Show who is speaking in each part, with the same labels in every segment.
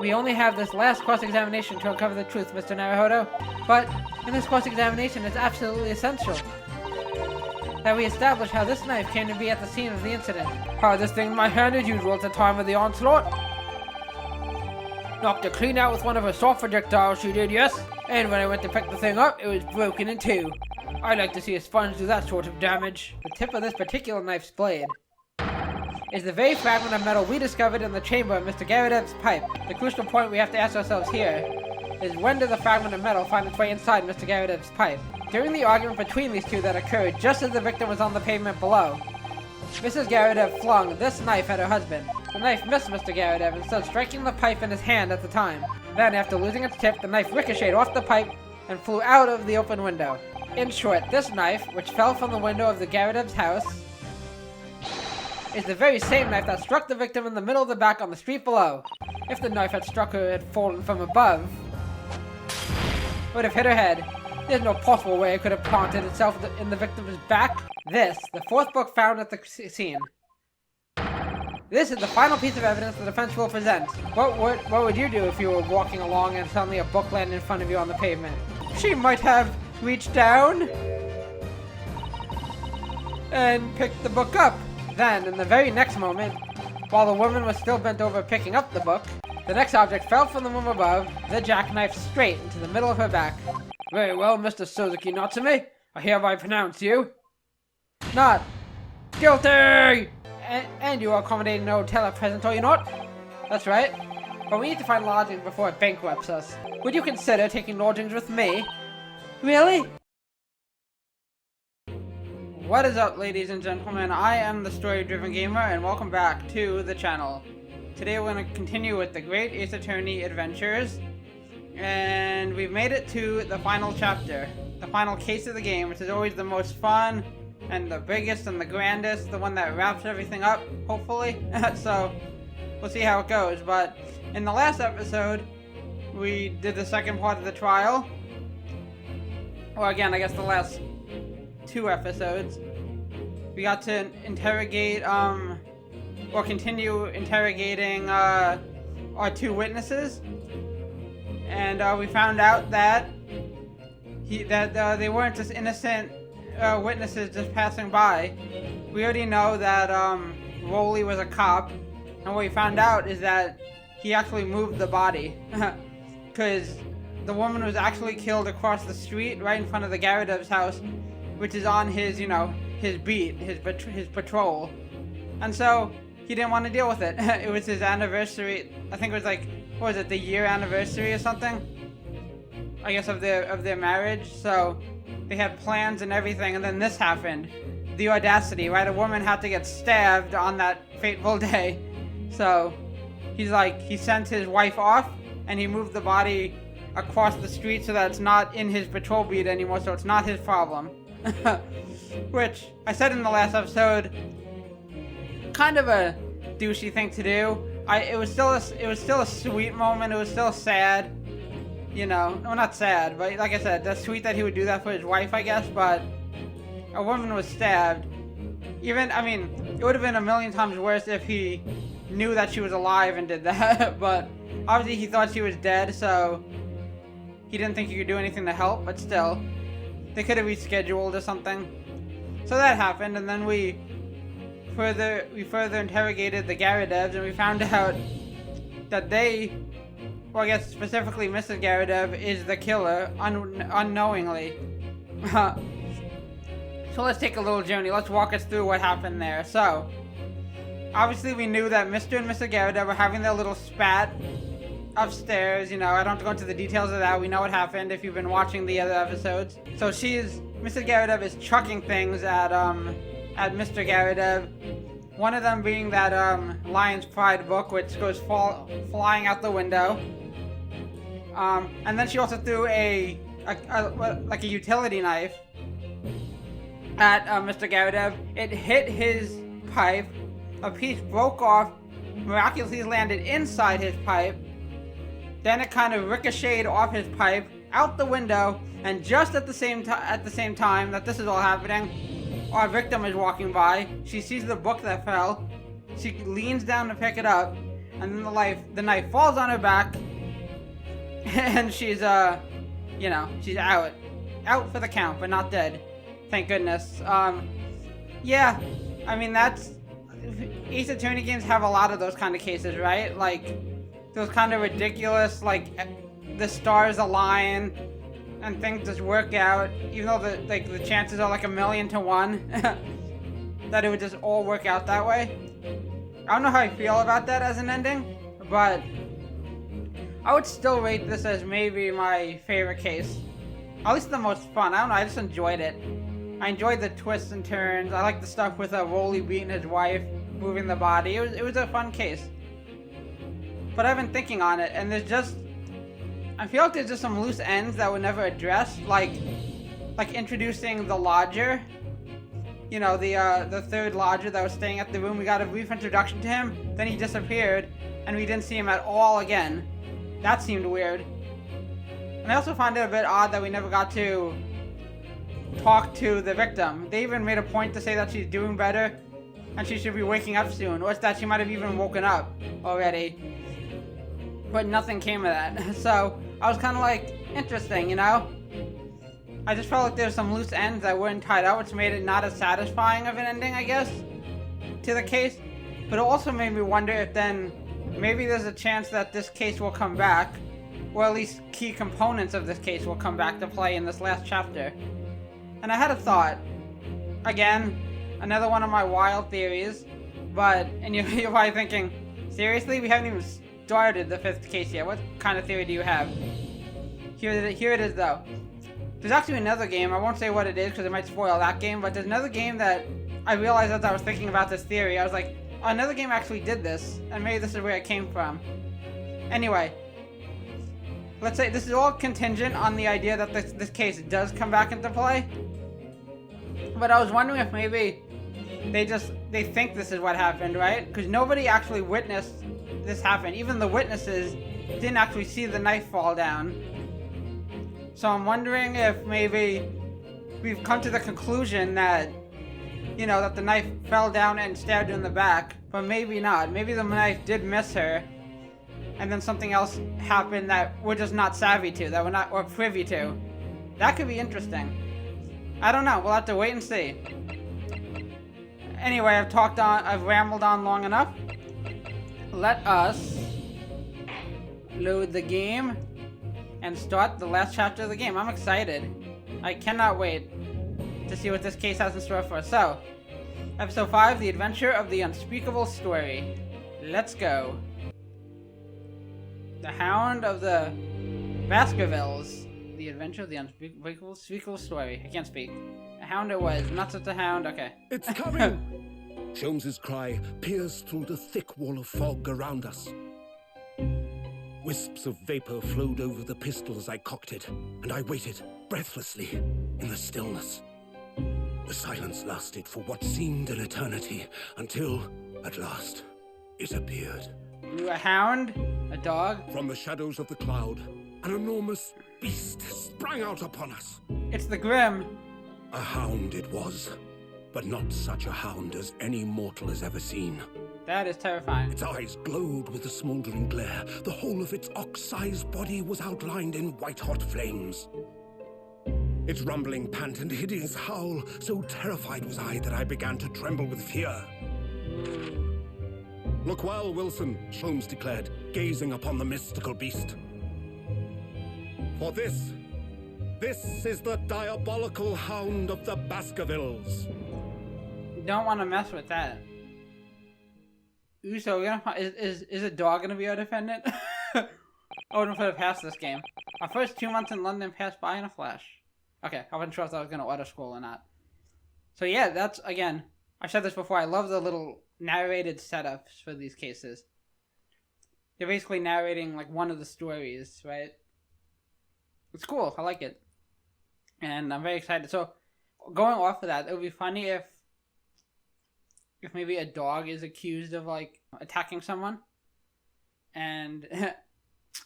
Speaker 1: We only have this last cross-examination to uncover the truth, Mr. Naruhodo. But in this cross-examination, it's absolutely essential that we establish how this knife came to be at the scene of the incident. How this thing in my hand as usual at the time of the onslaught. Knocked it clean out with one of her soft projectiles, she did, yes. And when I went to pick the thing up, it was broken in two. I like to see a sponge do that sort of damage. The tip of this particular knife's blade is the very fragment of metal we discovered in the chamber of Mr. Garadev's pipe. The crucial point we have to ask ourselves here is, when did the fragment of metal find its way inside Mr. Garadev's pipe? During the argument between these two that occurred just as the victim was on the pavement below, Mrs. Garadev flung this knife at her husband. The knife missed Mr. Garadev, instead striking the pipe in his hand at the time. Then, after losing its tip, the knife ricocheted off the pipe and flew out of the open window. In short, this knife, which fell from the window of the Garadev's house, is the very same knife that struck the victim in the middle of the back on the street below. If the knife had struck her had fallen from above, it would have hit her head. There's no possible way it could have planted itself in the victim's back. This, the fourth book found at the scene. This is the final piece of evidence the defense will present. What would you do if you were walking along and suddenly a book landed in front of you on the pavement? She might have reached down and picked the book up. Then, in the very next moment, while the woman was still bent over picking up the book, the next object fell from the room above, the jackknife straight into the middle of her back. Very well, Mr. Suzuki Natsume, I hereby pronounce you not guilty! And you are accommodating no hotel at present, are you not? That's right. But we need to find lodgings before it bankrupts us. Would you consider taking lodgings with me? Really? What is up, ladies and gentlemen? I am the Story-Driven Gamer, and welcome back to the channel. Today we're going to continue with the Great Ace Attorney Adventures, and we've made it to the final chapter, the final case of the game, which is always the most fun, and the biggest and the grandest, the one that wraps everything up, hopefully. So, we'll see how it goes. But in the last episode, we did the second part of the trial. Or again, I guess the last two episodes. We got to interrogate, or continue interrogating, our two witnesses. And, we found out that they weren't just innocent witnesses just passing by. We already know that Rolly was a cop, and what we found out is that he actually moved the body, because the woman was actually killed across the street right in front of the Garadev's house, which is on his, his beat, his patrol. And so he didn't want to deal with it. It was his anniversary. I think it was like, what was it, the year anniversary or something, I guess, of their marriage. So they had plans and everything, and then this happened. The audacity, right? A woman had to get stabbed on that fateful day. So he's like, he sent his wife off, and he moved the body across the street so that it's not in his patrol beat anymore, so it's not his problem. Which, I said in the last episode, kind of a douchey thing to do. It was still a sweet moment. It was still sad. Well, not sad, but like I said, that's sweet that he would do that for his wife, I guess, but a woman was stabbed. It would have been a million times worse if he knew that she was alive and did that, but obviously he thought she was dead, so he didn't think he could do anything to help, but still, they could have rescheduled or something. So that happened, and then we further interrogated the Garadevs, and we found out that I guess specifically Mrs. Garadev is the killer, unknowingly. So let's take a little journey. Let's walk us through what happened there. So, obviously we knew that Mr. and Mrs. Garadev were having their little spat upstairs. I don't have to go into the details of that. We know what happened if you've been watching the other episodes. So Mrs. Garadev is chucking things at Mr. Garadev. One of them being that Lion's Pride book, which goes flying out the window. And then she also threw a utility knife at Mr. Garadev. It hit his pipe. A piece broke off, miraculously landed inside his pipe. Then it kind of ricocheted off his pipe, out the window, and just at the same time that this is all happening, our victim is walking by. She sees the book that fell. She leans down to pick it up, and then the knife falls on her back, and she's she's out for the count, but not dead. Thank goodness. Yeah, I mean that's Ace Attorney games have a lot of those kind of cases, right? Like those kind of ridiculous, like the stars align and things just work out, even though the chances are like 1,000,000 to 1 that it would just all work out that way. I don't know how I feel about that as an ending, but I would still rate this as maybe my favorite case. At least the most fun. I don't know, I just enjoyed it. I enjoyed the twists and turns. I like the stuff with Rolly beating his wife, moving the body. It was a fun case. But I've been thinking on it, and I feel like there's just some loose ends that were never addressed, like introducing the lodger. You know, the third lodger that was staying at the room. We got a brief introduction to him, then he disappeared, and we didn't see him at all again. That seemed weird. And I also find it a bit odd that we never got to talk to the victim. They even made a point to say that she's doing better and she should be waking up soon, or that she might have even woken up already. But nothing came of that. So I was kind of like, interesting, you know? I just felt like there's some loose ends that weren't tied up, which made it not as satisfying of an ending, I guess, to the case. But it also made me wonder if then maybe there's a chance that this case will come back, or at least key components of this case will come back to play in this last chapter. And I had a thought. Again, another one of my wild theories, and you're probably thinking, seriously? We haven't even started the 5th case yet. What kind of theory do you have? Here it is, though. There's actually another game. I won't say what it is because it might spoil that game, but there's another game that I realized as I was thinking about this theory. I was like, oh, another game actually did this, and maybe this is where it came from. Anyway, let's say this is all contingent on the idea that this case does come back into play. But I was wondering if maybe they think this is what happened, right? Because nobody actually witnessed this happen. Even the witnesses didn't actually see the knife fall down. So I'm wondering if maybe we've come to the conclusion that, you know, that the knife fell down and stabbed her in the back, but maybe not. Maybe the knife did miss her, and then something else happened that we're just not savvy to, that we're not or privy to. That could be interesting. I don't know. We'll have to wait and see. Anyway, I've rambled on long enough. Let us load the game and start the last chapter of the game. I'm excited. I cannot wait to see what this case has in store for us. So, Episode 5, The Adventure of the Unspeakable Story. Let's go. The Hound of the Baskervilles. The Adventure of the Unspeakable Story. I can't speak. A hound it was, not such a hound. Okay.
Speaker 2: It's coming! Sholmes' cry pierced through the thick wall of fog around us. Wisps of vapor flowed over the pistol as I cocked it, and I waited, breathlessly, in the stillness. The silence lasted for what seemed an eternity, until, at last, it appeared.
Speaker 1: A hound? A dog?
Speaker 2: From the shadows of the cloud, an enormous beast sprang out upon us.
Speaker 1: It's the Grim.
Speaker 2: A hound it was, but not such a hound as any mortal has ever seen.
Speaker 1: That is terrifying.
Speaker 2: Its eyes glowed with a smoldering glare. The whole of its ox-sized body was outlined in white-hot flames. Its rumbling pant and hideous howl, so terrified was I that I began to tremble with fear. Look well, Wilson, Sholmes declared, gazing upon the mystical beast. For this is the diabolical hound of the Baskervilles.
Speaker 1: You don't want to mess with that. Ooh, so we're gonna is a dog gonna be our defendant? I wouldn't put it past this game. Our first 2 months in London passed by in a flash. Okay, I wasn't sure if that was gonna auto-scroll or not. So yeah, that's, again, I've said this before, I love the little narrated setups for these cases. They're basically narrating, like, one of the stories, right? It's cool, I like it. And I'm very excited. So, going off of that, it would be funny if maybe a dog is accused of, like, attacking someone. And it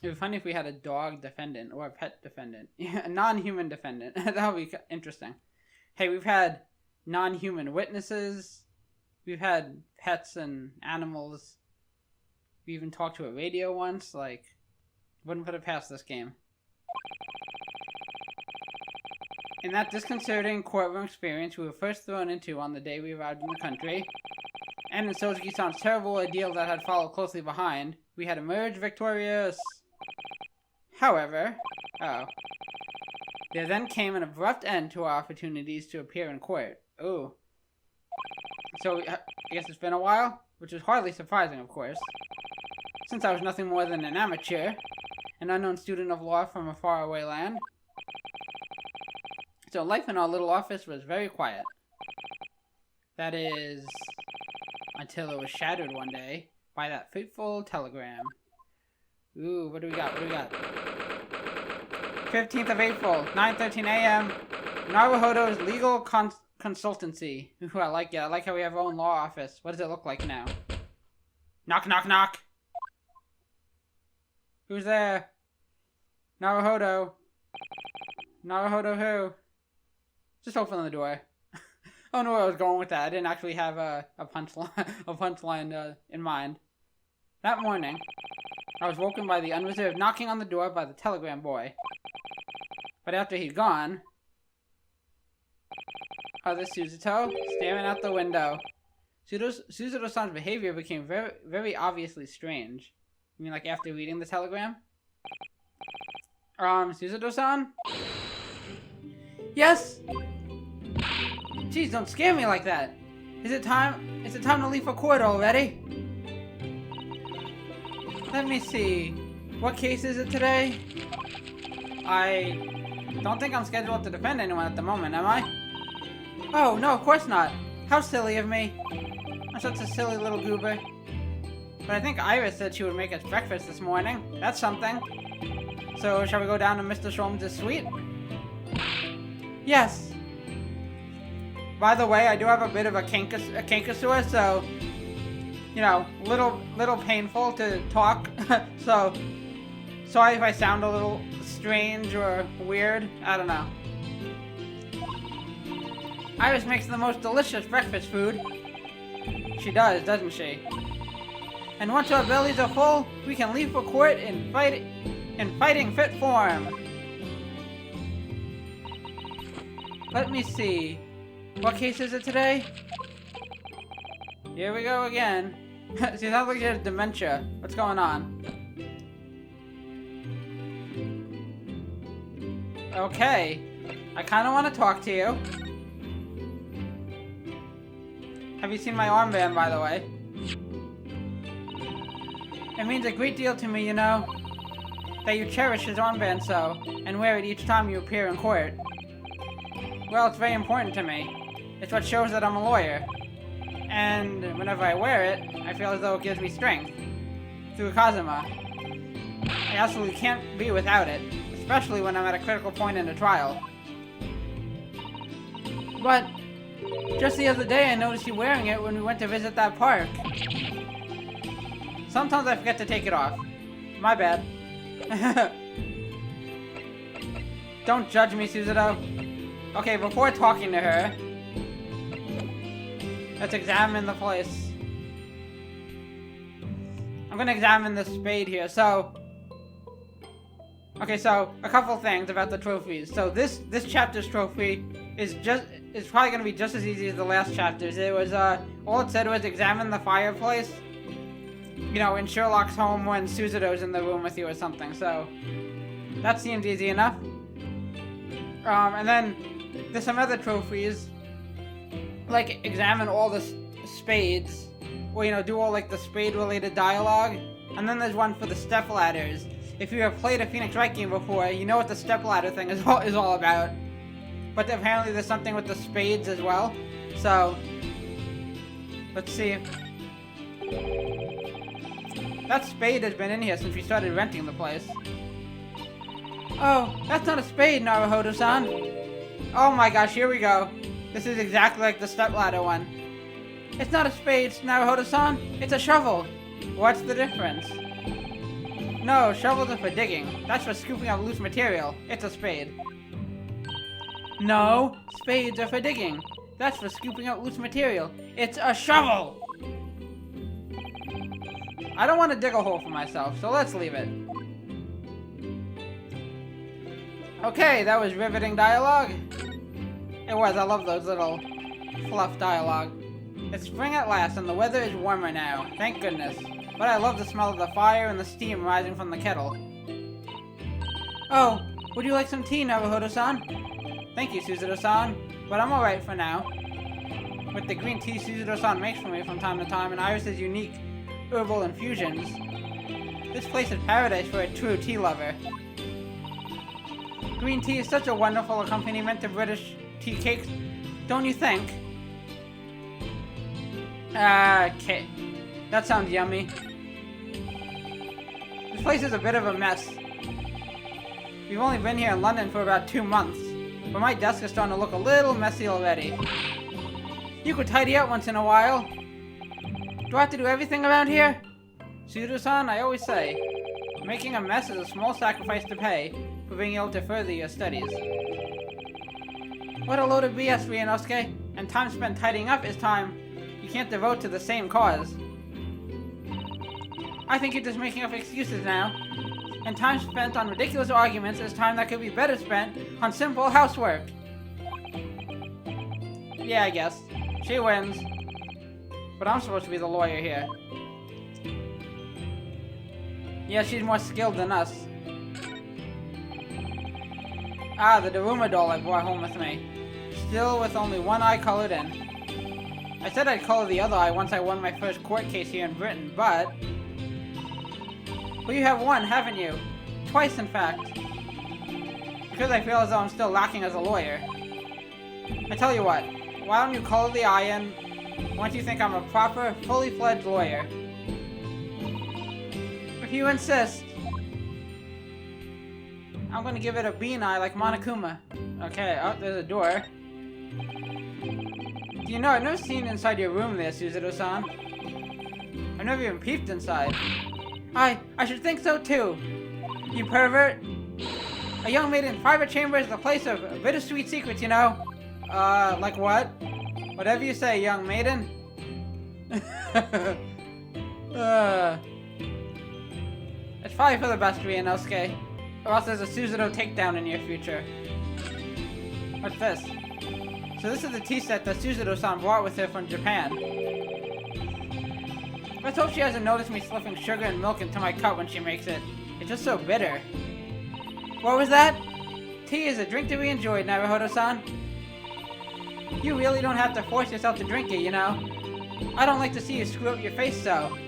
Speaker 1: would be funny if we had a dog defendant or a pet defendant. A non-human defendant. That would be interesting. Hey, we've had non-human witnesses. We've had pets and animals We even talked to a radio once, like, wouldn't put it past this game. In that disconcerting courtroom experience we were first thrown into on the day we arrived in the country, and in Sozuki-san's terrible ordeal that had followed closely behind, we had emerged victorious. However, there then came an abrupt end to our opportunities to appear in court. Ooh. So, I guess it's been a while? Which is hardly surprising, of course, since I was nothing more than an amateur, an unknown student of law from a faraway land. So life in our little office was very quiet. That is, until it was shattered one day by that fateful telegram. Ooh, what do we got? 15th of April, 9:13 a.m. Naruhodo's Legal Consultancy. Ooh, I like it. I like how we have our own law office. What does it look like now? Knock, knock, knock. Who's there? Naruhodo. Naruhodo who? Just open the door. I don't know where I was going with that. I didn't actually have a punchline in mind. That morning, I was woken by the unreserved knocking on the door by the telegram boy. But after he'd gone, this Suicidal staring out the window. Suicidal-san's behavior became very, very obviously strange. You mean like after reading the telegram? Suicidal-san? Yes? Jeez, don't scare me like that. Is it time to leave for court already? Let me see. What case is it today? I don't think I'm scheduled to defend anyone at the moment, am I? Oh, no, of course not. How silly of me. I'm such a silly little goober. But I think Iris said she would make us breakfast this morning. That's something. So, shall we go down to Mr. Sholmes' suite? Yes. By the way, I do have a bit of a canker so, you know, little painful to talk. So, sorry if I sound a little strange or weird. I don't know. Iris makes the most delicious breakfast food. She does, doesn't she? And once our bellies are full, we can leave for court in fighting fit form. Let me see. What case is it today? Here we go again. See, it sounds like she has dementia. What's going on? Okay. I kind of want to talk to you. Have you seen my armband, by the way? It means a great deal to me, you know, that you cherish his armband so, and wear it each time you appear in court. Well, it's very important to me. It's what shows that I'm a lawyer. And whenever I wear it, I feel as though it gives me strength. Through Kazuma. I absolutely can't be without it, especially when I'm at a critical point in a trial. But just the other day I noticed you wearing it when we went to visit that park. Sometimes I forget to take it off. My bad. Don't judge me, Suicidal. Okay, before talking to her, let's examine the place. I'm gonna examine this spade here. So, okay, so a couple things about the trophies. So this chapter's trophy is probably gonna be just as easy as the last chapter's. It was all it said was examine the fireplace. You know, in Sherlock's home when Suicidal's in the room with you or something. So that seems easy enough. And then there's some other trophies, like examine all the spades, or you know, do all like the spade-related dialogue. And then there's one for the step ladders. If you have played a Phoenix Wright game before, you know what the step ladder thing is all about. But apparently there's something with the spades as well. So let's see. That spade has been in here since we started renting the place. Oh, that's not a spade, Naruhodo-san. Oh my gosh, here we go. This is exactly like the stepladder one. It's not a spade, Naruhodo-san. It's a shovel. What's the difference? No, shovels are for digging. That's for scooping up loose material. It's a spade. No, spades are for digging. That's for scooping up loose material. It's a shovel! I don't want to dig a hole for myself, so let's leave it. Okay, that was riveting dialogue. It was, I love those little fluff dialogue. It's spring at last, and the weather is warmer now, thank goodness. But I love the smell of the fire and the steam rising from the kettle. Oh, would you like some tea, Naruhodo-san? Thank you, Suicidal-san, but I'm alright for now. With the green tea Suicidal-san makes for me from time to time and Iris's unique herbal infusions, this place is paradise for a true tea lover. Green tea is such a wonderful accompaniment to British tea cakes, don't you think? Okay, that sounds yummy. This place is a bit of a mess. We've only been here in London for about 2 months, but my desk is starting to look a little messy already. You could tidy up once in a while. Do I have to do everything around here? Suicidal-san, I always say, making a mess is a small sacrifice to pay for being able to further your studies. What a load of BS, Ryunosuke, and time spent tidying up is time you can't devote to the same cause. I think you're just making up excuses now, and time spent on ridiculous arguments is time that could be better spent on simple housework. Yeah, I guess. She wins. But I'm supposed to be the lawyer here. Yeah, she's more skilled than us. Ah, the Daruma doll I brought home with me. Still with only one eye colored in. I said I'd color the other eye once I won my first court case here in Britain, but... Well, you have won, haven't you? Twice, in fact. Because I feel as though I'm still lacking as a lawyer. I tell you what, why don't you color the eye in once you think I'm a proper, fully fledged lawyer? If you insist, I'm gonna give it a bean eye like Monokuma. Okay, oh, there's a door. You know, I've never seen inside your room there, Suicidal-san. I've never even peeped inside. I should think so too. You pervert. A young maiden's private chamber is the place of bittersweet secrets, you know. Like what? Whatever you say, young maiden. It's probably for the best, Ryunosuke. Or else there's a Suicidal takedown in your future. What's this? So this is the tea set that Suicidal-san brought with her from Japan. Let's hope she hasn't noticed me slipping sugar and milk into my cup when she makes it. It's just so bitter. What was that? Tea is a drink to be enjoyed, Naruhodo-san. You really don't have to force yourself to drink it, you know. I don't like to see you screw up your face so.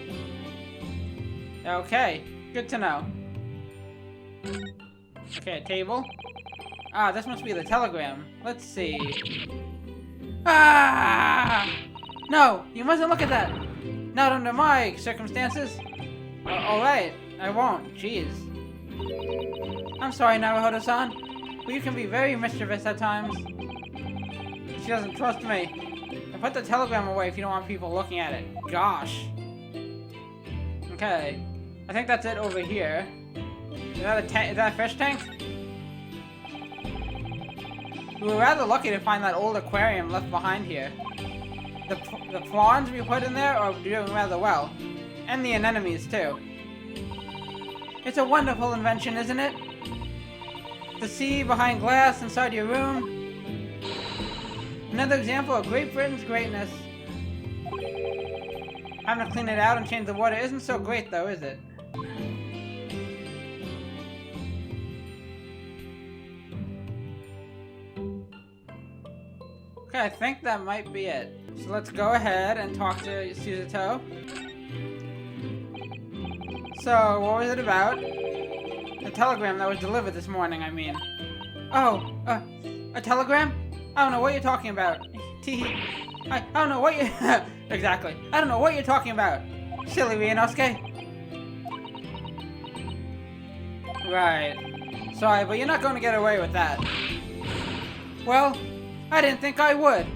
Speaker 1: Okay, good to know. Okay, a table. Ah, this must be the telegram. Let's see. Ah! No, you mustn't look at that. Not under my circumstances. Alright, I won't. Jeez. I'm sorry, Naruhodo-san, but you can be very mischievous at times. She doesn't trust me. And put the telegram away if you don't want people looking at it. Gosh. Okay. I think that's it over here. Is that a fish tank? We were rather lucky to find that old aquarium left behind here. The prawns we put in there are doing rather well. And the anemones too. It's a wonderful invention, isn't it? The sea behind glass inside your room. Another example of Great Britain's greatness. Having to clean it out and change the water isn't so great though, is it? Okay, I think that might be it. So let's go ahead and talk to Suicidal. So, what was it about? The telegram that was delivered this morning, I mean. Oh, a telegram? I don't know what you're talking about. I don't know what you... Exactly. I don't know what you're talking about. Silly Ryunosuke. Right. Sorry, but you're not going to get away with that. Well, I didn't think I would,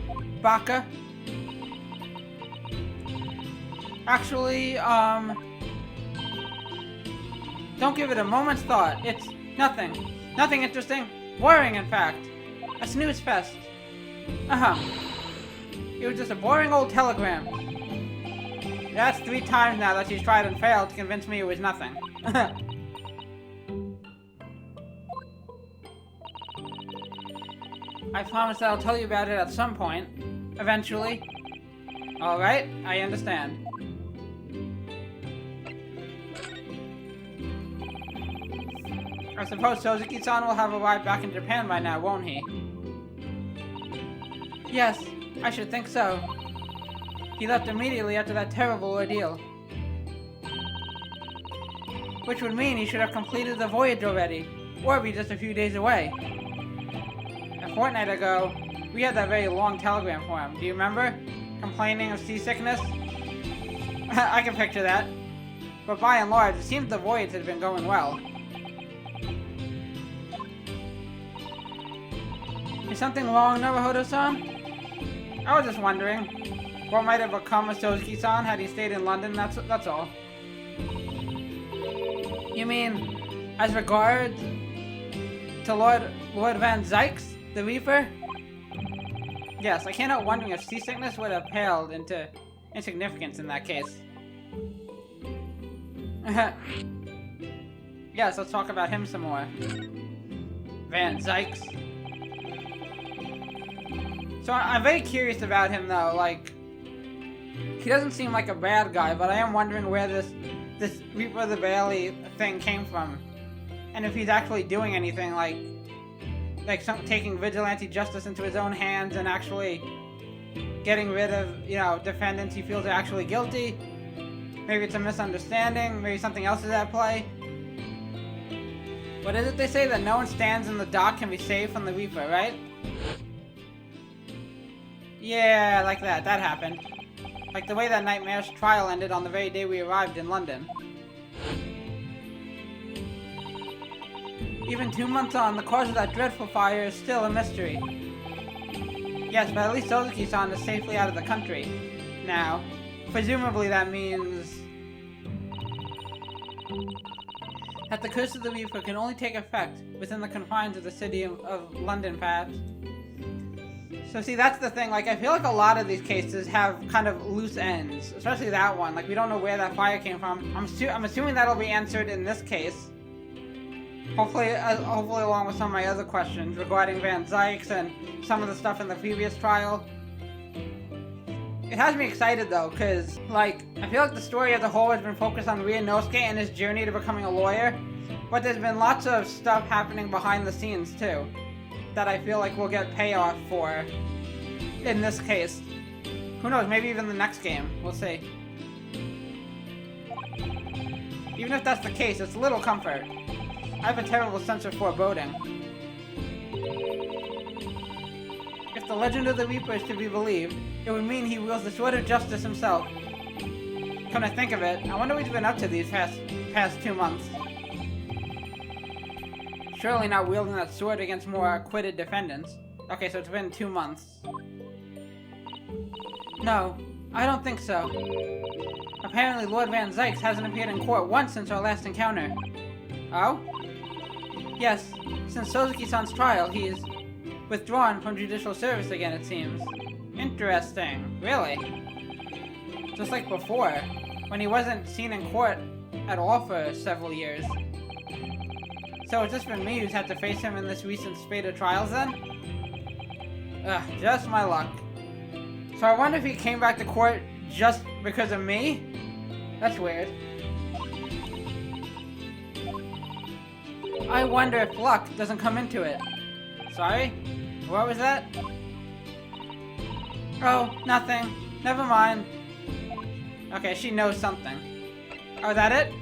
Speaker 1: Baka. Actually, don't give it a moment's thought. It's nothing. Nothing interesting. Boring, in fact. A snooze fest. It was just a boring old telegram. That's 3 times now that she's tried and failed to convince me it was nothing. I promise that I'll tell you about it at some point. Eventually. Alright, I understand. I suppose Suzuki-san will have arrived back in Japan by now, won't he? Yes, I should think so. He left immediately after that terrible ordeal. Which would mean he should have completed the voyage already, or be just a few days away. A fortnight ago, we had that very long telegram for him, do you remember? Complaining of seasickness? I can picture that. But by and large, it seems the voyage has been going well. Is something wrong, Naruhodo-san? I was just wondering what might have become of Suzuki-san had he stayed in London, that's all. You mean, as regards to Lord Van Zykes, the Reaper? Yes, I can't help wondering if seasickness would have paled into insignificance in that case. Yes, let's talk about him some more. Van Zykes. So I'm very curious about him though, like, he doesn't seem like a bad guy, but I am wondering where this Reaper of the Bailey thing came from. And if he's actually doing anything like taking vigilante justice into his own hands and actually getting rid of, you know, defendants he feels are actually guilty. Maybe it's a misunderstanding, maybe something else is at play. What is it they say, that no one stands in the dock can be saved from the Reaper, right? Yeah, like that happened. Like the way that Nightmare's trial ended on the very day we arrived in London. Even 2 months on, the cause of that dreadful fire is still a mystery. Yes, but at least Suzuki-san is safely out of the country. Now, presumably that means that the curse of the Reaper can only take effect within the confines of the city of London, perhaps. So see, that's the thing, like, I feel like a lot of these cases have kind of loose ends, especially that one. Like, we don't know where that fire came from. I'm assuming that'll be answered in this case. Hopefully along with some of my other questions regarding Van Zykes and some of the stuff in the previous trial. It has me excited though, because, like, I feel like the story as a whole has been focused on Ryunosuke and his journey to becoming a lawyer, but there's been lots of stuff happening behind the scenes too, that I feel like we'll get payoff for in this case. Who knows, maybe even the next game, we'll see. Even if that's the case, it's a little comfort. I have a terrible sense of foreboding. If the legend of the Reaper is to be believed, it would mean he wields the sword of justice himself. Come to think of it, I wonder what he's been up to these past 2 months. Surely not wielding that sword against more acquitted defendants. Okay, so it's been 2 months. No, I don't think so. Apparently Lord Van Zykes hasn't appeared in court once since our last encounter. Oh? Yes, since Suzuki-san's trial, he's withdrawn from judicial service again, it seems. Interesting. Really? Just like before, when he wasn't seen in court at all for several years. So it's just been me who's had to face him in this recent spate of trials then? Ugh, just my luck. So I wonder if he came back to court just because of me? That's weird. I wonder if luck doesn't come into it. Sorry? What was that? Oh, nothing. Never mind. Okay, she knows something. Oh, that it?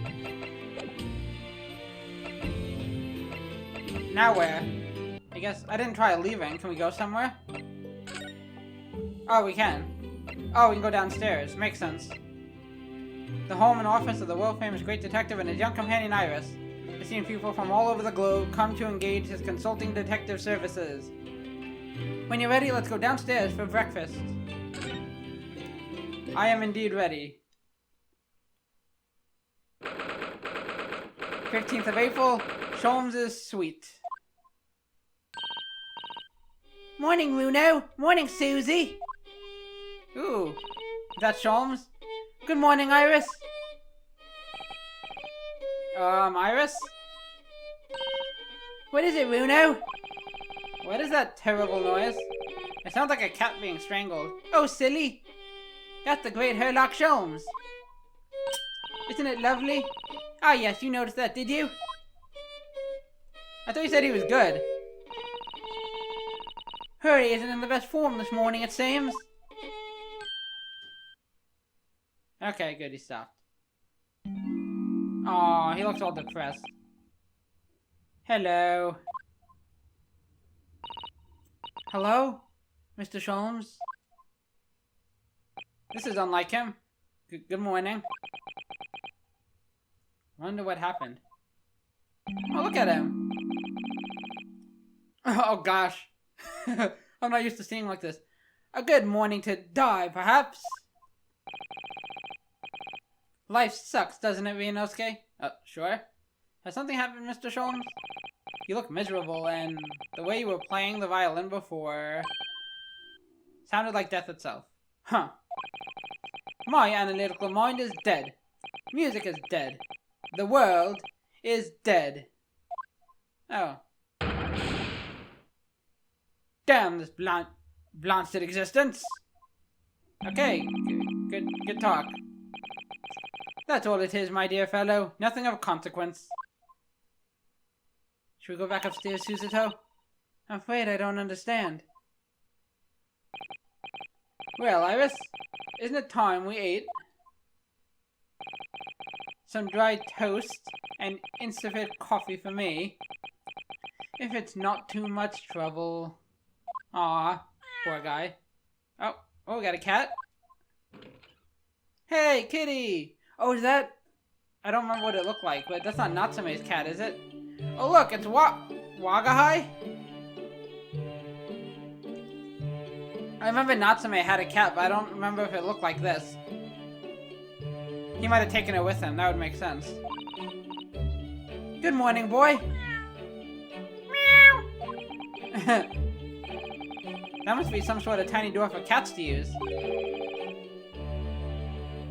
Speaker 1: Now where? I guess I didn't try leaving. Can we go somewhere? Oh, we can. Oh, we can go downstairs. Makes sense. The home and office of the world-famous great detective and his young companion Iris. I've seen people from all over the globe come to engage his consulting detective services. When you're ready, let's go downstairs for breakfast. I am indeed ready. 15th of April, Sholmes' suite. Morning, Runo. Morning, Susie. Ooh, is that Sholmes? Good morning, Iris. Iris? What is it, Runo? What is that terrible noise? It sounds like a cat being strangled. Oh, silly! That's the great Herlock Sholmes. Isn't it lovely? Ah, yes, you noticed that, did you? I thought you said he was good. Hurry isn't in the best form this morning, it seems. Okay, good, he stopped. Aw, he looks all depressed. Hello. Hello? Mr. Sholmes? This is unlike him. Good morning. Wonder what happened. Oh, look at him. Oh, gosh. I'm not used to seeing like this. A good morning to die, perhaps? Life sucks, doesn't it, Ryunosuke? Sure. Has something happened, Mr. Sholmes? You look miserable, and the way you were playing the violin before sounded like death itself. Huh. My analytical mind is dead. Music is dead. The world is dead. Oh. Damn this blasted existence. Okay, good talk. That's all it is, my dear fellow. Nothing of consequence. Should we go back upstairs, Suicidal? I'm afraid I don't understand. Well, Iris, isn't it time we ate? Some dry toast and insipid coffee for me. If it's not too much trouble. Aw, poor guy. Oh, we got a cat. Hey, kitty! Oh, is that... I don't remember what it looked like, but that's not Natsume's cat, is it? Oh, look, it's Wagahai? I remember Natsume had a cat, but I don't remember if it looked like this. He might have taken it with him, that would make sense. Good morning, boy. Meow. That must be some sort of tiny door for cats to use.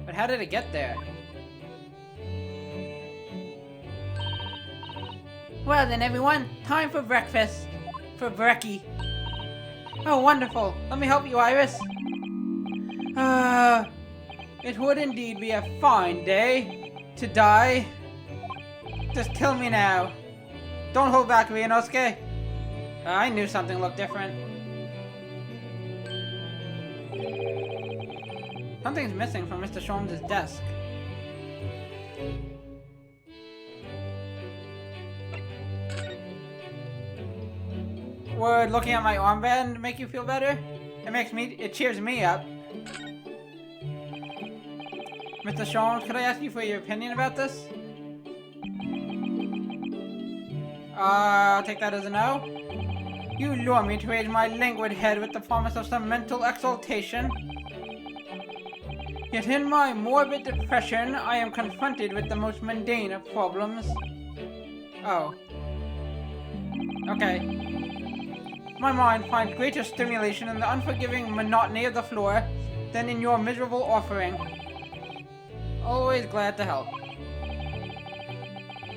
Speaker 1: But how did it get there? Well then, everyone, time for breakfast. For brekkie. Oh, wonderful. Let me help you, Iris. It would indeed be a fine day to die. Just kill me now. Don't hold back, Ryunosuke. I knew something looked different. Something's missing from Mr. Sholmes' desk. Would looking at my armband make you feel better? It cheers me up. Mr. Sholmes, could I ask you for your opinion about this? I'll take that as a no. You lure me to raise my languid head with the promise of some mental exaltation. Yet in my morbid depression, I am confronted with the most mundane of problems. Oh. Okay. My mind finds greater stimulation in the unforgiving monotony of the floor than in your miserable offering. Always glad to help.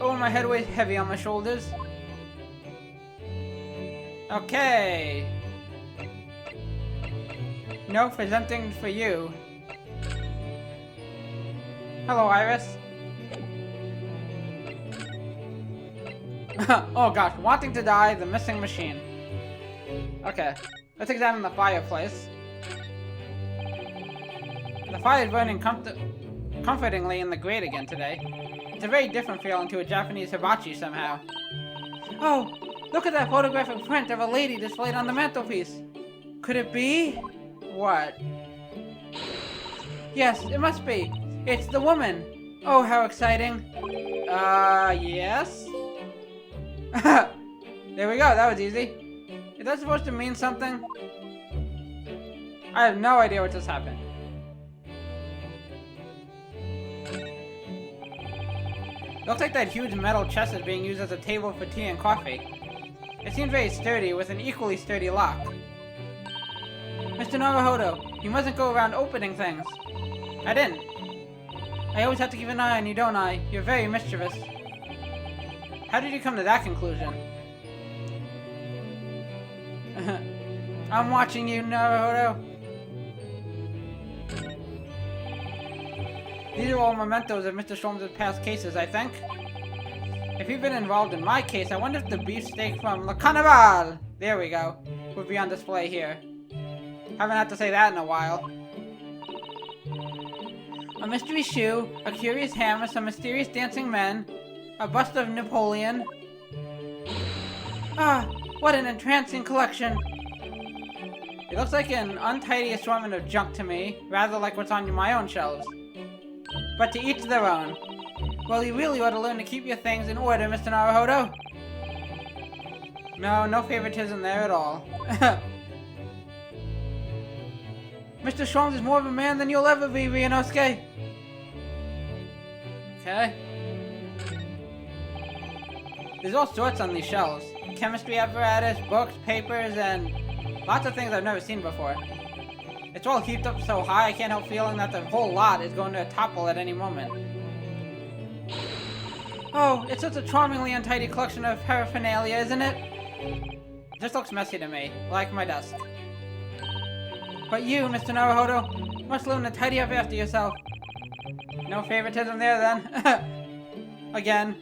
Speaker 1: Oh, my head weighs heavy on my shoulders. Okay. No presenting for you. Hello, Iris. Oh gosh, wanting to die, the missing machine. Okay, let's examine the fireplace. The fire is burning comfortingly in the grate again today. It's a very different feeling to a Japanese hibachi somehow. Oh, look at that photographic print of a lady displayed on the mantelpiece. Could it be? What? Yes, it must be. It's the woman. Oh, how exciting. Yes? There we go, that was easy. Is that supposed to mean something? I have no idea what just happened. Looks like that huge metal chest is being used as a table for tea and coffee. It seems very sturdy, with an equally sturdy lock. Mr. Naruhodo, you mustn't go around opening things. I didn't. I always have to keep an eye on you, don't I? You're very mischievous. How did you come to that conclusion? I'm watching you, Naruto. These are all mementos of Mr. Sholmes' past cases, I think. If you've been involved in my case, I wonder if the beefsteak from Le Carnival, there we go, would be on display here. Haven't had to say that in a while. A mystery shoe, a curious hammer, some mysterious dancing men, a bust of Napoleon. Ah, what an entrancing collection. It looks like an untidy assortment of junk to me, rather like what's on my own shelves. But to each their own. Well, you really ought to learn to keep your things in order, Mr. Naruto. No favoritism there at all. Mr. Sholmes is more of a man than you'll ever be, Ryunosuke. Okay. There's all sorts on these shelves. Chemistry apparatus, books, papers, and lots of things I've never seen before. It's all heaped up so high I can't help feeling that the whole lot is going to topple at any moment. Oh, it's such a charmingly untidy collection of paraphernalia, isn't it? It just looks messy to me, like my desk. But you, Mr. Naruto, must learn to tidy up after yourself. No favoritism there, then. Again.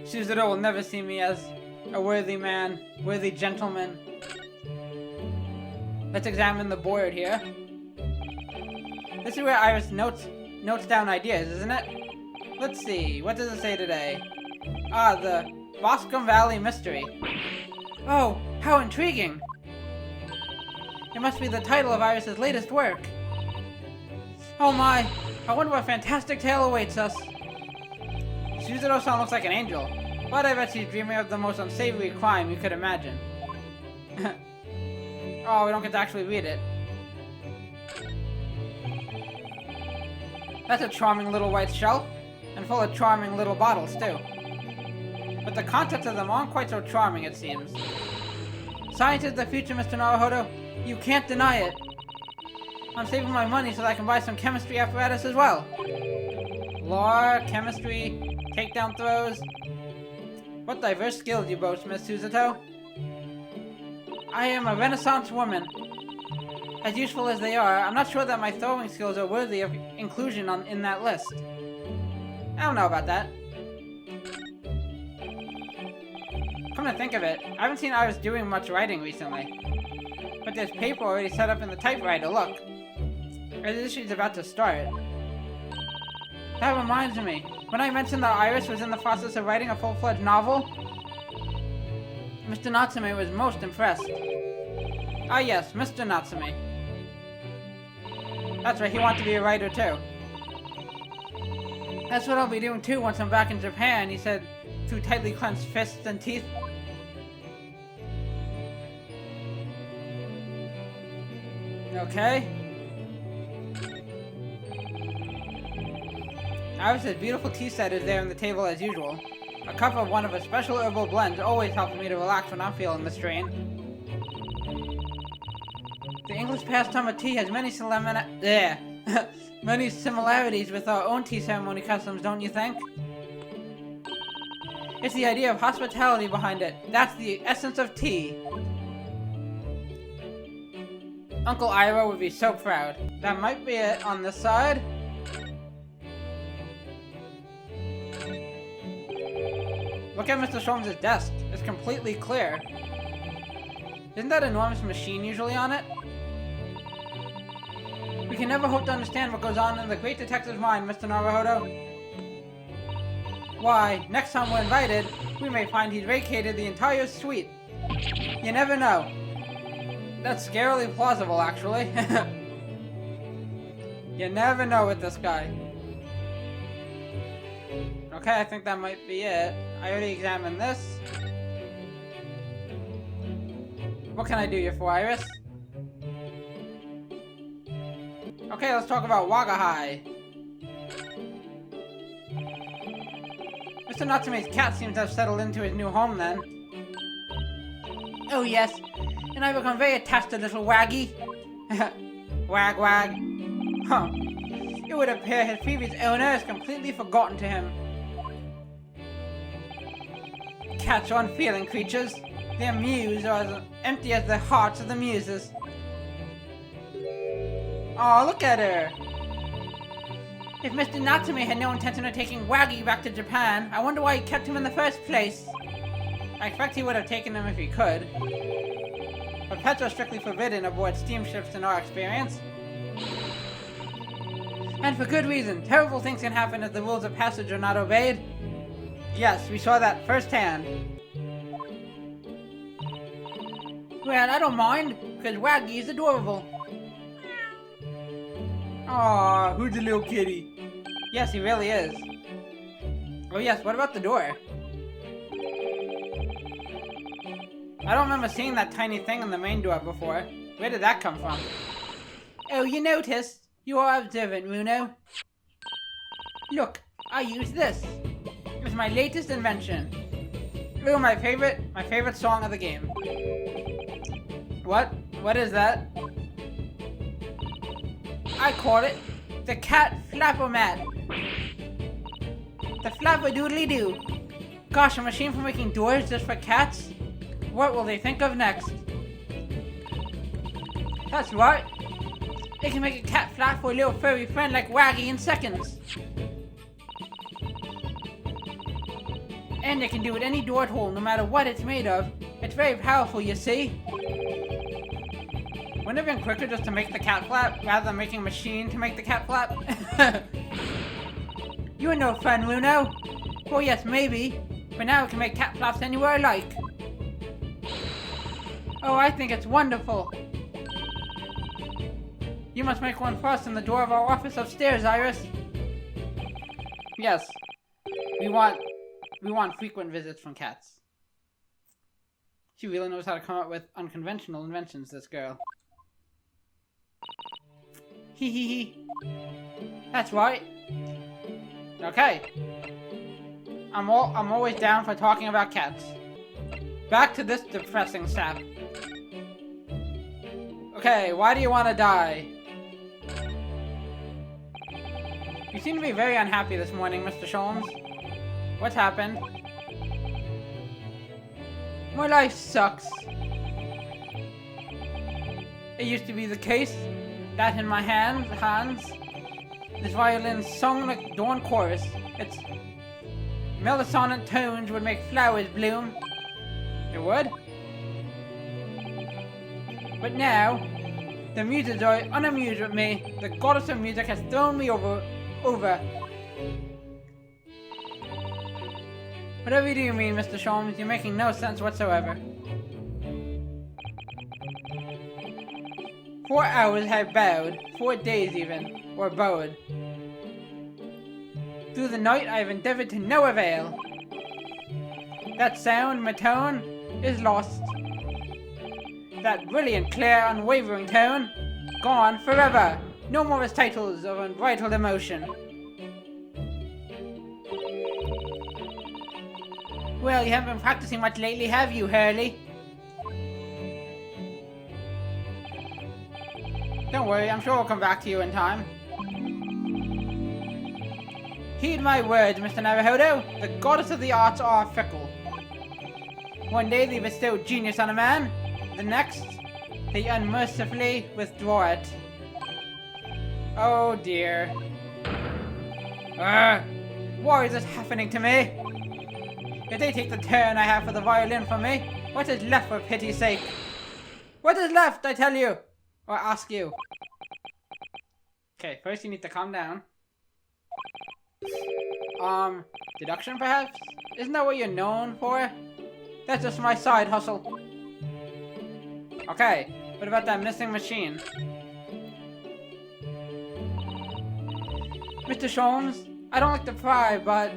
Speaker 1: Suicidal will never see me as a worthy man, worthy gentleman. Let's examine the board here. This is where Iris notes down ideas, isn't it? Let's see, what does it say today? Ah, the Boscombe Valley Mystery. Oh, how intriguing! It must be the title of Iris's latest work. Oh my, I wonder what fantastic tale awaits us. Suicidal-san looks like an angel, but I bet she's dreaming of the most unsavory crime you could imagine. Oh, we don't get to actually read it. That's a charming little white shelf, and full of charming little bottles, too. But the contents of them aren't quite so charming, it seems. Science is the future, Mr. Naruto. You can't deny it. I'm saving my money so that I can buy some chemistry apparatus as well. Lore, chemistry, takedown throws. What diverse skills you boast, Miss Suzuto. I am a Renaissance woman. As useful as they are, I'm not sure that my throwing skills are worthy of inclusion in that list. I don't know about that. Come to think of it, I haven't seen Iris doing much writing recently. But there's paper already set up in the typewriter, look. As if she's about to start. That reminds me, when I mentioned that Iris was in the process of writing a full-fledged novel, Mr. Natsume was most impressed. Ah yes, Mr. Natsume. That's right, he wants to be a writer too. That's what I'll be doing too once I'm back in Japan, he said through tightly clenched fists and teeth. Okay. Iris' beautiful tea set is there on the table as usual. A cup of one of her special herbal blends always helps me to relax when I'm feeling the strain. The English pastime of tea has many many similarities with our own tea ceremony customs, don't you think? It's the idea of hospitality behind it. That's the essence of tea. Uncle Ira would be so proud. That might be it on this side. Look at Mr. Sholmes' desk. It's completely clear. Isn't that enormous machine usually on it? We can never hope to understand what goes on in the great detective's mind, Mr. Naruto. Why, next time we're invited, we may find he's vacated the entire suite. You never know. That's scarily plausible, actually. You never know with this guy. Okay, I think that might be it. I already examined this. What can I do you for, Iris? Okay, let's talk about Wagahai. Mr. Natsume's cat seems to have settled into his new home then. Oh yes, and I've become very attached to little Waggy. Wag wag. Huh. It would appear his previous owner has completely forgotten to him. Cats are unfeeling creatures. Their mews are as empty as the hearts of the muses. Oh, look at her! If Mr. Natsume had no intention of taking Waggy back to Japan, I wonder why he kept him in the first place. I expect he would have taken him if he could. But pets are strictly forbidden aboard steamships in our experience. And for good reason. Terrible things can happen if the rules of passage are not obeyed. Yes, we saw that firsthand. Well, I don't mind, because Waggy is adorable. Aww, who's the little kitty? Yes, he really is. Oh yes, what about the door? I don't remember seeing that tiny thing on the main door before. Where did that come from? Oh, you noticed? You are observant, Runo. Look, I use this. It's my latest invention. Oh, my favorite song of the game. What? What is that? I call it the cat flapper-mat. The flapper-doodly-doo. Gosh, a machine for making doors just for cats? What will they think of next? That's right. They can make a cat flap for a little furry friend like Waggy in seconds. And they can do it any door at home, no matter what it's made of. It's very powerful, you see. Wouldn't it have been quicker just to make the cat flap, rather than making a machine to make the cat flap? You're no fun, Runo. Well, yes, maybe. But now I can make cat flaps anywhere I like. Oh, I think it's wonderful. You must make one for us in the door of our office upstairs, Iris. Yes. We want frequent visits from cats. She really knows how to come up with unconventional inventions, this girl. Hee hee hee. That's right. Okay. I'm always down for talking about cats. Back to this depressing sap. Okay, why do you want to die? You seem to be very unhappy this morning, Mr. Sholmes. What's happened? My life sucks. It used to be the case that in my hands, this violin sung like dawn chorus. Its melodic tones would make flowers bloom. It would. But now, the muses are unamused with me. The goddess of music has thrown me over. Whatever do you mean, Mr. Sholmes? You're making no sense whatsoever. 4 hours have bowed, 4 days even, or bowed. Through the night I have endeavored to no avail. That sound, my tone, is lost. That brilliant, clear, unwavering tone, gone forever. No more recitals of unbridled emotion. Well, you haven't been practicing much lately, have you, Hurley? Don't worry, I'm sure we'll come back to you in time. Heed my words, Mr. Naruhodo. The goddess of the arts are fickle. One day they bestow genius on a man, the next, they unmercifully withdraw it. Oh dear. Why is this happening to me? If they take the turn I have for the violin from me, what is left for pity's sake? What is left, I tell you? Or ask you. Okay, first you need to calm down. Deduction perhaps? Isn't that what you're known for? That's just my side hustle. Okay, what about that missing machine? Mr. Sholmes, I don't like to pry, but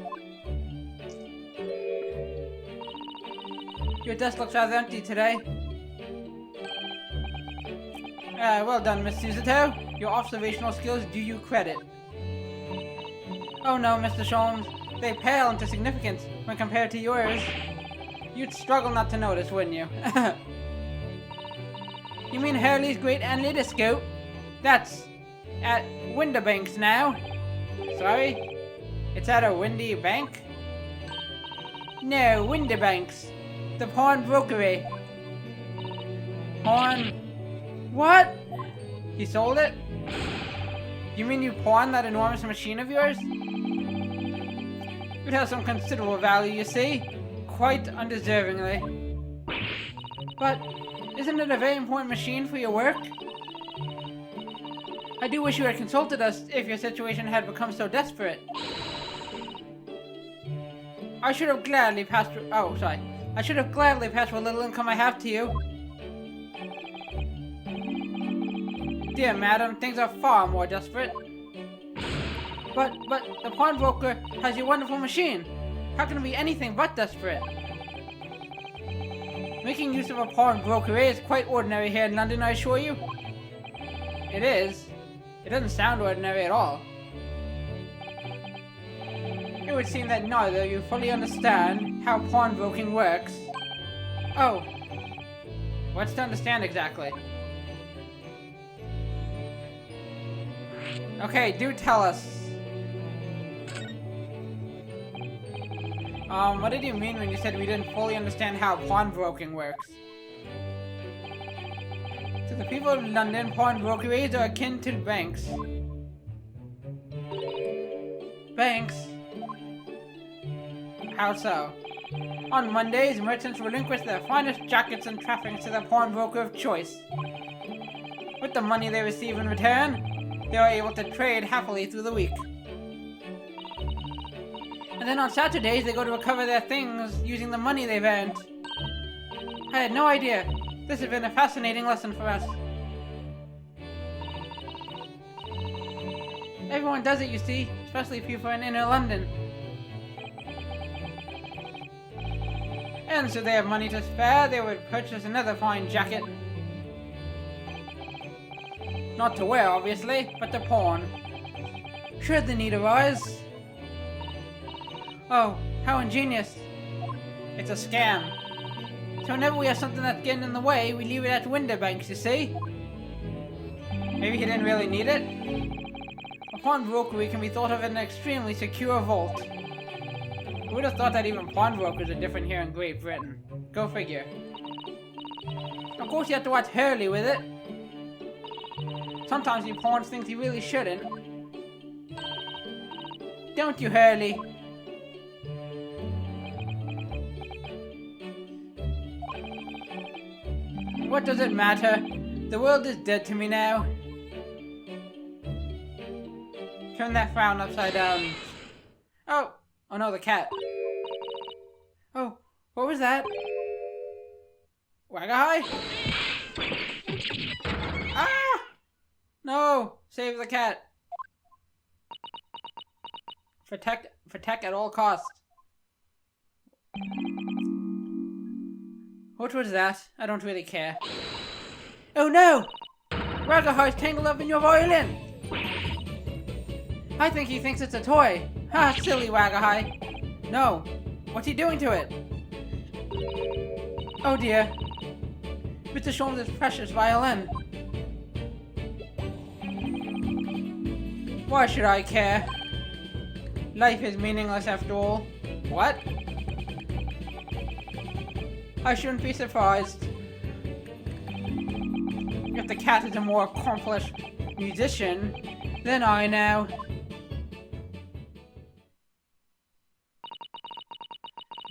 Speaker 1: your desk looks rather empty today. Well done, Miss Suicidal. Your observational skills do you credit. Oh no, Mr. Sholmes, they pale into significance when compared to yours. You'd struggle not to notice, wouldn't you? You mean Hurley's great analytoscope? That's Winterbanks now. Sorry? It's at a windy bank? No, Winterbanks. The pawnbrokery. Pawn... What? You sold it? You mean you pawned that enormous machine of yours? It has some considerable value, you see. Quite undeservingly. But, isn't it a very important machine for your work? I do wish you had consulted us if your situation had become so desperate. I should have gladly passed... Oh, sorry. I should have gladly passed what little income I have to you. Dear madam, things are far more desperate. But the pawnbroker has your wonderful machine. How can it be anything but desperate? Making use of a pawnbrokery is quite ordinary here in London, I assure you. It is. It doesn't sound ordinary at all. It would seem that neither of you fully understand how pawnbroking works. Oh. What's to understand exactly? Okay, do tell us. What did you mean when you said we didn't fully understand how pawnbroking works? To the people of London, pawnbrokeries are akin to banks. Banks? How so? On Mondays, merchants relinquish their finest jackets and trappings to the pawnbroker of choice. With the money they receive in return, they are able to trade happily through the week. And then on Saturdays, they go to recover their things using the money they've earned. I had no idea. This has been a fascinating lesson for us. Everyone does it, you see, especially people in inner London. And so they have money to spare, they would purchase another fine jacket. Not to wear, obviously, but to pawn. Should the need arise. Oh, how ingenious. It's a scam. So whenever we have something that's getting in the way, we leave it at Winterbanks, you see? Maybe he didn't really need it? A pawnbrokery can be thought of as an extremely secure vault. Who would have thought that even pawnbrokers are different here in Great Britain? Go figure. Of course you have to watch Hurley with it. Sometimes he pawns things he really shouldn't. Don't you, Hurley? What does it matter? The world is dead to me now. Turn that frown upside down. Oh! Oh no, the cat. Oh, what was that? Wagahai? Ah! No! Save the cat. Protect at all costs. What was that? I don't really care. Oh no! Wagahai's tangled up in your violin! I think he thinks it's a toy. Ha, silly Wagahai. No. What's he doing to it? Oh dear. Mr. Sholmes' precious violin. Why should I care? Life is meaningless after all. What? I shouldn't be surprised if the cat is a more accomplished musician than I now.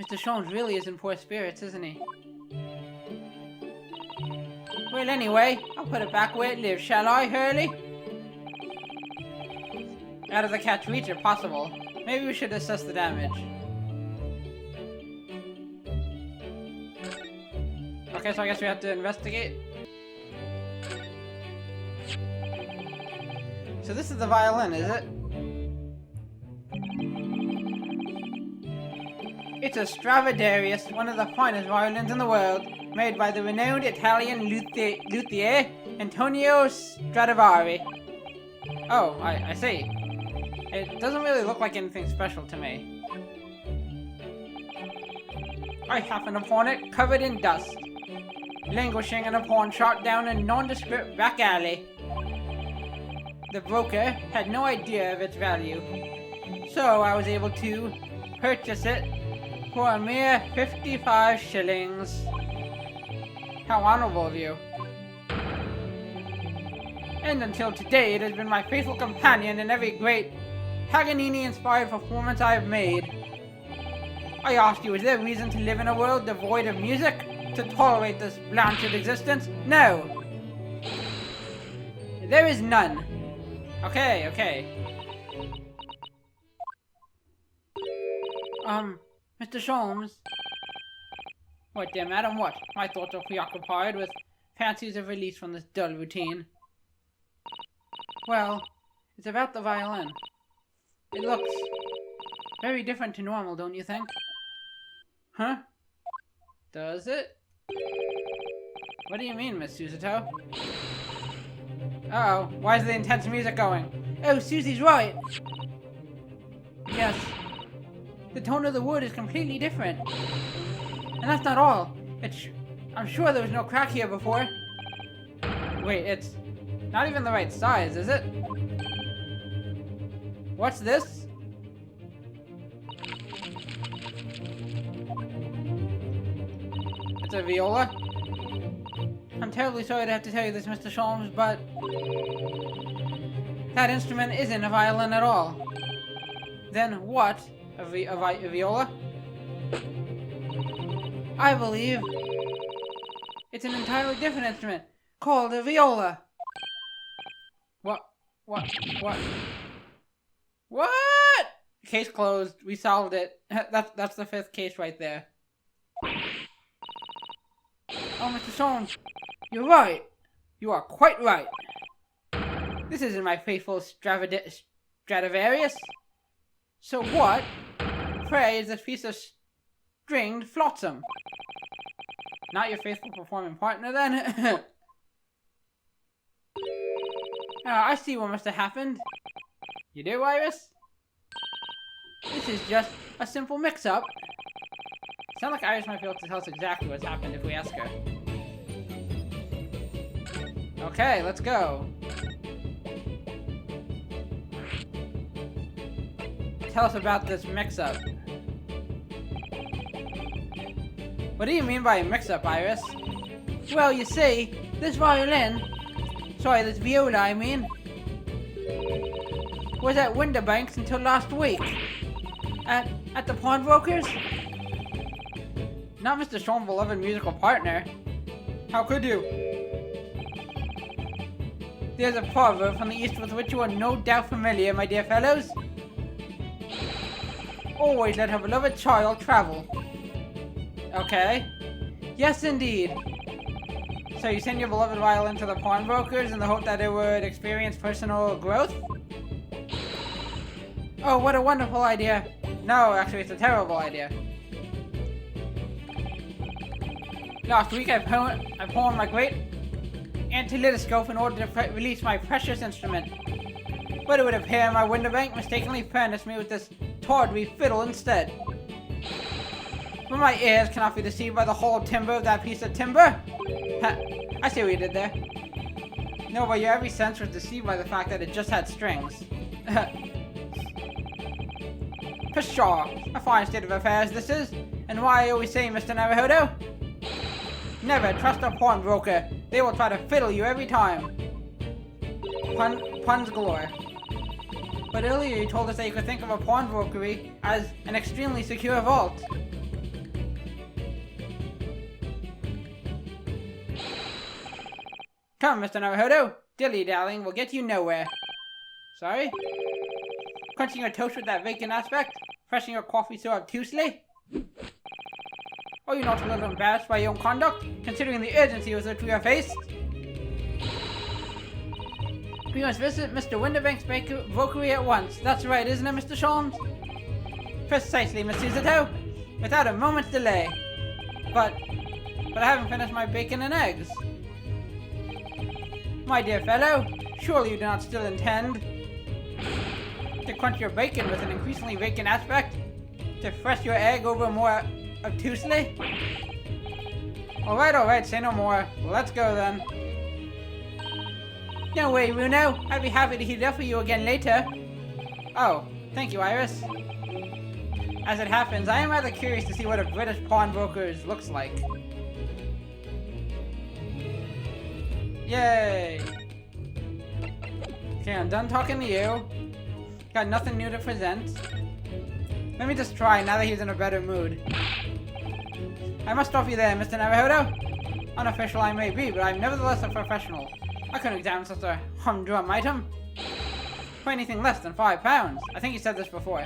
Speaker 1: Mr. Sholmes really is in poor spirits, isn't he? Well, anyway, I'll put it back where it lives, shall I, Hurley? Out of the cat's reach if possible. Maybe we should assess the damage. Okay, so I guess we have to investigate. So this is the violin, is it? It's a Stradivarius, one of the finest violins in the world, made by the renowned Italian luthier Antonio Stradivari. Oh, I see. It doesn't really look like anything special to me. I happen upon it covered in dust, languishing in a pawn shop down a nondescript back alley. the broker had no idea of its value. So I was able to purchase it for a mere 55 shillings. How honorable of you. And until today, it has been my faithful companion in every great Paganini-inspired performance I have made. I ask you, is there reason to live in a world devoid of music? To tolerate this blanched existence? No! There is none. Okay. Mr. Sholmes? What, dear madam, what? My thoughts are preoccupied with fancies of release from this dull routine. Well, it's about the violin. It looks very different to normal, don't you think? Huh? Does it? What do you mean, Miss Suicidal? Uh-oh, why is the intense music going? Oh, Susie's right! Yes. The tone of the wood is completely different. And that's not all. I'm sure there was no crack here before. Wait, it's not even the right size, is it? What's this? It's a viola? I'm terribly sorry to have to tell you this, Mr. Sholmes, but that instrument isn't a violin at all. Then what? A viola? I believe it's an entirely different instrument called a viola. What? Case closed. We solved it. That's the 5th case right there. Oh, Mr. Sholmes, you're right. You are quite right. This isn't my faithful Stradivarius. So what, pray, is this piece of stringed flotsam? Not your faithful performing partner, then? I see what must have happened. You do, Iris? This is just a simple mix-up. Sounds like Iris might be able to tell us exactly what's happened if we ask her. Okay, let's go. Tell us about this mix-up. What do you mean by a mix-up, Iris? Well, you see, this this viola, I mean, was at Winterbank's until last week. At the pawnbroker's? Not Mr. Sholmes' beloved musical partner. How could you? There's a proverb from the East with which you are no doubt familiar, my dear fellows. Always let her beloved child travel. Okay. Yes, indeed. So you send your beloved violin to the pawnbrokers in the hope that it would experience personal growth? Oh, what a wonderful idea. No, actually, it's a terrible idea. Last week, I pawned my great antilitoscope in order to release my precious instrument. But it would appear my Winterbank mistakenly furnished me with this tawdry fiddle instead. But my ears cannot be deceived by the whole timbre of that piece of timber. I see what you did there. No, but your every sense was deceived by the fact that it just had strings. Pshaw, a fine state of affairs this is, and why I always say, Mr. Naruhodo, never trust a pawnbroker. They will try to fiddle you every time. Puns galore. But earlier you told us that you could think of a pawnbrokery as an extremely secure vault. Come, Mr. Naruhodo. Dilly-dallying will get you nowhere. Sorry? Crunching your toast with that vacant aspect? Pressing your coffee so obtusely? Are you not a little embarrassed by your own conduct, considering the urgency with which we are faced? We must visit Mr. Winterbank's brokery at once. That's right, isn't it, Mr. Sholmes? Precisely, Miss Suicidal. Without a moment's delay. But I haven't finished my bacon and eggs. My dear fellow, surely you do not still intend to crunch your bacon with an increasingly vacant aspect? To press your egg over more obtusely? Alright, say no more. Let's go then. Don't worry, Bruno. I'd be happy to heat it up for you again later. Oh, thank you, Iris. As it happens, I am rather curious to see what a British pawnbroker looks like. Yay! Okay, I'm done talking to you. Got nothing new to present. Let me just try now that he's in a better mood. I must stop you there, Mr. Naruhodo. Unofficial I may be, but I'm nevertheless a professional. I couldn't examine such a humdrum item for anything less than £5. I think you said this before.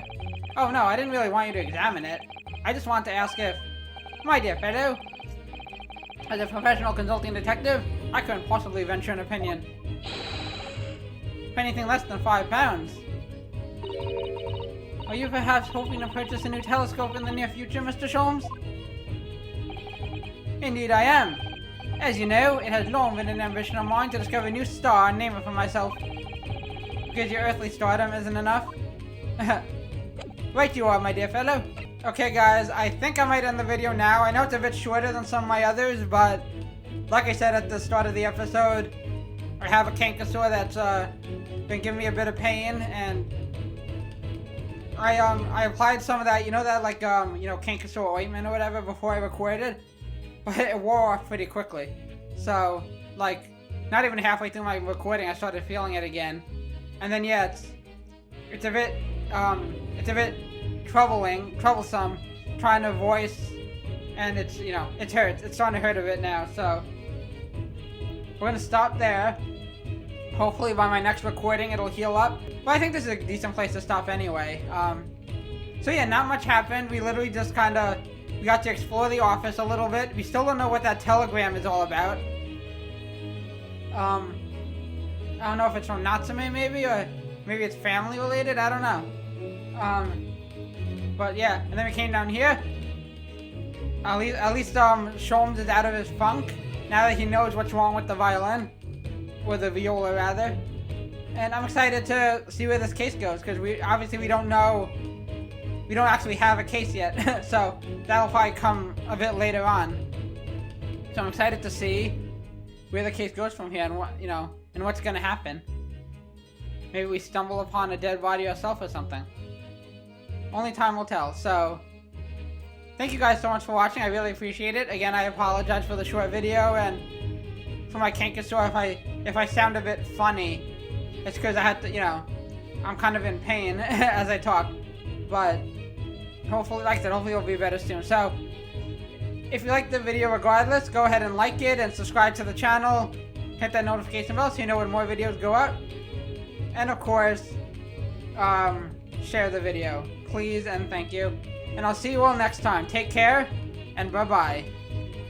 Speaker 1: Oh no, I didn't really want you to examine it. I just want to ask if... My dear fellow, as a professional consulting detective, I couldn't possibly venture an opinion. For anything less than £5. Are you perhaps hoping to purchase a new telescope in the near future, Mr. Sholmes? Indeed I am. As you know, it has long been an ambition of mine to discover a new star and name it for myself. Because your earthly stardom isn't enough? Right you are, my dear fellow. Okay guys, I think I might end the video now. I know it's a bit shorter than some of my others, but like I said at the start of the episode, I have a canker-sore that's been giving me a bit of pain, and I applied some of that, you know, that like canker-sore ointment or whatever before I recorded, but it wore off pretty quickly. So like not even halfway through my recording I started feeling it again. And then yeah, it's a bit troublesome trying to voice, and it's, you know, it hurts. It's starting to hurt a bit now, so we're gonna stop there. Hopefully by my next recording it'll heal up. But I think this is a decent place to stop anyway. So yeah, not much happened. We literally just we got to explore the office a little bit. We still don't know what that telegram is all about. I don't know if it's from Natsume maybe, or maybe it's family related, I don't know. But yeah, and then we came down here. At least Sholmes is out of his funk now that he knows what's wrong with the violin, or the viola rather. And I'm excited to see where this case goes, because we don't know, we don't actually have a case yet. So that'll probably come a bit later on. So I'm excited to see where the case goes from here, and what, you know, and what's gonna happen. Maybe we stumble upon a dead body ourselves or something. Only time will tell. So thank you guys so much for watching. I really appreciate it. Again, I apologize for the short video and for my canker-sore. If I sound a bit funny, it's because I had to, you know, I'm kind of in pain as I talk. But hopefully, like I said, hopefully it'll be better soon. So if you liked the video regardless, go ahead and like it and subscribe to the channel. Hit that notification bell so you know when more videos go up. And of course, share the video. Please and thank you. And I'll see you all next time. Take care, and bye-bye.